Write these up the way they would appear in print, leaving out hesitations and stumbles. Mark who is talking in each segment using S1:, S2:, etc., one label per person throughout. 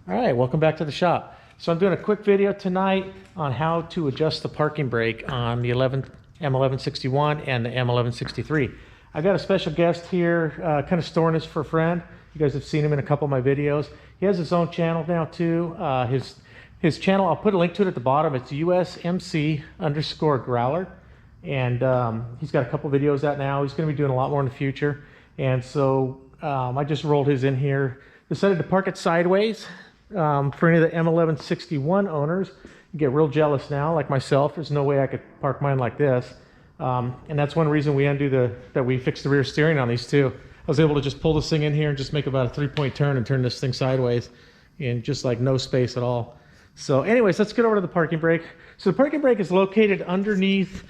S1: All right, welcome back to the shop. So I'm doing a quick video tonight on how to adjust the parking brake on the M1161 and the M1163. I got a special guest here, kind of storing this for a friend. You guys have seen him in a couple of my videos. He has his own channel now too. His channel, I'll put a link to it at the bottom. It's USMC Growler. And he's got a couple videos out now. He's going to be doing a lot more in the future. And so I just rolled his in here. Decided to park it sideways. For any of the M1161 owners, you get real jealous now, like myself. There's no way I could park mine like this. And that's one reason we fixed the rear steering on these two. I was able to just pull this thing in here and just make about a 3-point turn and turn this thing sideways in just like no space at all. So anyways, let's get over to the parking brake. So the parking brake is located underneath,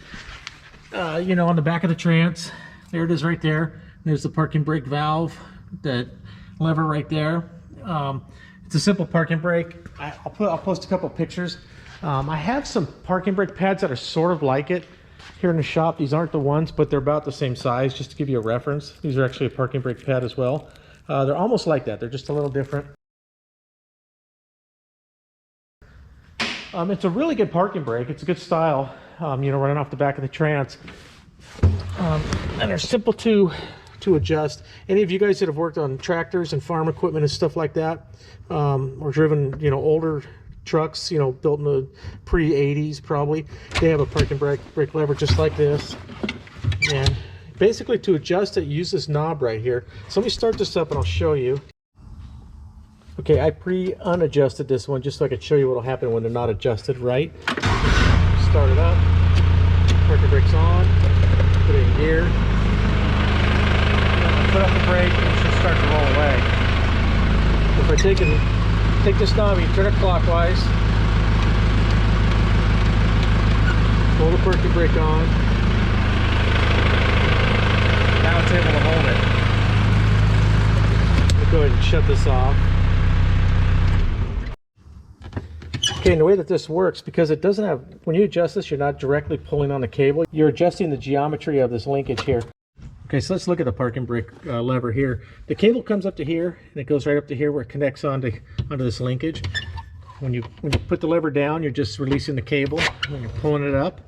S1: on the back of the trans. There it is right there. There's the parking brake valve, that lever right there. It's a simple parking brake. I'll post a couple pictures. I have some parking brake pads that are sort of like it here in the shop. These aren't the ones, but they're about the same size, just to give you a reference. These are actually a parking brake pad as well. They're almost like that. They're just a little different. It's a really good parking brake. It's a good style, running off the back of the trans. And they're simple to adjust. Any of you guys that have worked on tractors and farm equipment and stuff like that, or driven, older trucks, built in the pre-80s probably, they have a parking brake lever just like this. And basically to adjust it, use this knob right here. So let me start this up and I'll show you. Okay, I unadjusted this one just so I could show you what will happen when they're not adjusted right. Start it up, parking brake's on, put it in gear. Put up the brake and it should start to roll away. If I take this knob, you turn it clockwise, pull the parking brake on. Now it's able to hold it. I'll go ahead and shut this off. Okay, and the way that this works, because it doesn't have, when you adjust this, you're not directly pulling on the cable. You're adjusting the geometry of this linkage here. Okay, so let's look at the parking brake lever here. The cable comes up to here, and it goes right up to here where it connects onto this linkage. When you put the lever down, you're just releasing the cable. When you're pulling it up,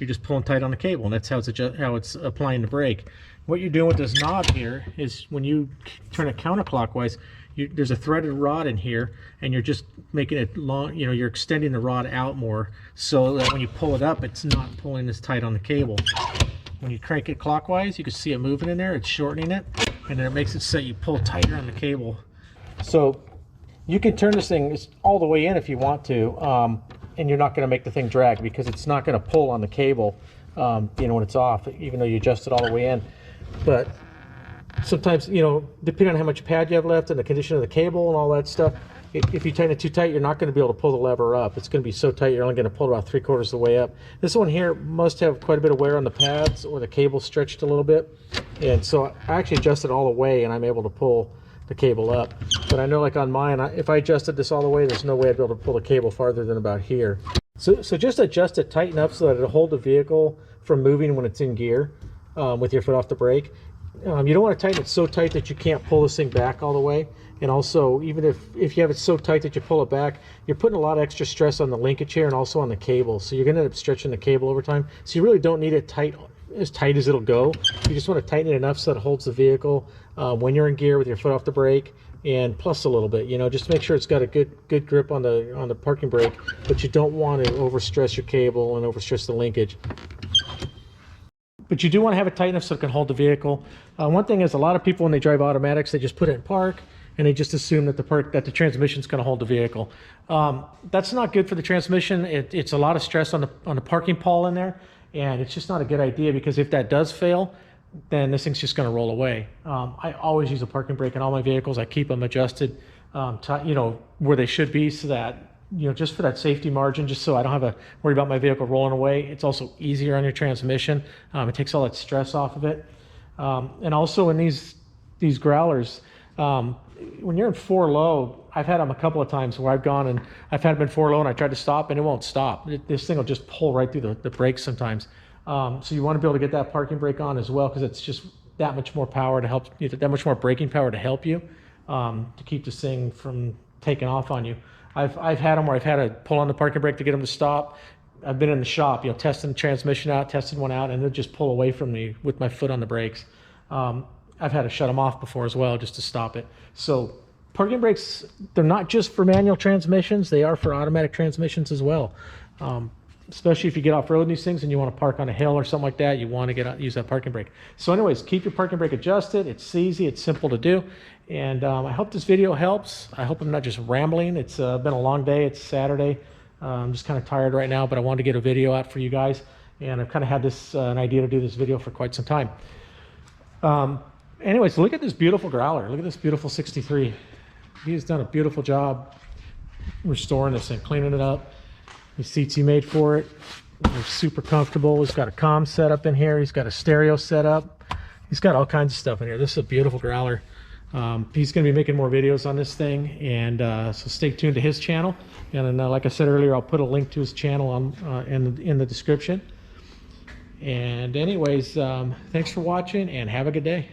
S1: you're just pulling tight on the cable, and that's how it's applying the brake. What you're doing with this knob here is when you turn it counterclockwise, there's a threaded rod in here, and you're just making it long. You're extending the rod out more, so that when you pull it up, it's not pulling as tight on the cable. When you crank it clockwise, you can see it moving in there. It's shortening it, and then it makes it so you pull tighter on the cable. So you can turn this thing all the way in if you want to, and you're not going to make the thing drag because it's not going to pull on the cable, when it's off, even though you adjust it all the way in. But sometimes, depending on how much pad you have left and the condition of the cable and all that stuff, if you tighten it too tight, you're not going to be able to pull the lever up. It's going to be so tight, you're only going to pull about 3/4 of the way up. This one here must have quite a bit of wear on the pads, or the cable stretched a little bit. And so I actually adjusted all the way, and I'm able to pull the cable up. But I know, like on mine, if I adjusted this all the way, there's no way I'd be able to pull the cable farther than about here. So just adjust it tight enough so that it'll hold the vehicle from moving when it's in gear, with your foot off the brake. You don't want to tighten it so tight that you can't pull this thing back all the way. And also, even if you have it so tight that you pull it back, you're putting a lot of extra stress on the linkage here and also on the cable. So you're going to end up stretching the cable over time. So you really don't need it as tight as it'll go. You just want to tighten it enough so that it holds the vehicle when you're in gear with your foot off the brake, and plus a little bit, just to make sure it's got a good grip on the parking brake. But you don't want to overstress your cable and overstress the linkage. But you do want to have it tight enough so it can hold the vehicle. One thing is, a lot of people, when they drive automatics, they just put it in park, and they just assume that the transmission is going to hold the vehicle. That's not good for the transmission. It's a lot of stress on the parking pawl in there, and it's just not a good idea, because if that does fail, then this thing's just going to roll away. I always use a parking brake in all my vehicles. I keep them adjusted, where they should be, so that, just for that safety margin, just so I don't have to worry about my vehicle rolling away. It's also easier on your transmission. It takes all that stress off of it. And also in these growlers, when you're in 4 low, I've had them a couple of times where I've gone and I've had them in 4 low and I tried to stop and it won't stop. This thing will just pull right through the brakes sometimes. So you want to be able to get that parking brake on as well, because it's just that much more power to help you, that much more braking power to help you, to keep this thing from taking off on you. I've had them where I've had to pull on the parking brake to get them to stop. I've been in the shop, you know, testing the transmission out, testing one out, and they'll just pull away from me with my foot on the brakes. I've had to shut them off before as well just to stop it. So parking brakes, they're not just for manual transmissions, they are for automatic transmissions as well. Especially if you get off-road these things and you want to park on a hill or something like that, you want to get out, use that parking brake. So anyways, keep your parking brake adjusted. It's easy, it's simple to do. And I hope this video helps. I hope I'm not just rambling. It's been a long day. It's Saturday. I'm just kind of tired right now, but I wanted to get a video out for you guys. And I've kind of had this an idea to do this video for quite some time. Anyways, look at this beautiful Growler. Look at this beautiful 63. He's done a beautiful job restoring this and cleaning it up. The seats he made for it, they're super comfortable. He's got a comm setup in here. He's got a stereo setup. He's got all kinds of stuff in here. This is a beautiful Growler. He's going to be making more videos on this thing, and so stay tuned to his channel. And like I said earlier, I'll put a link to his channel on in the description. And anyways, thanks for watching, and have a good day.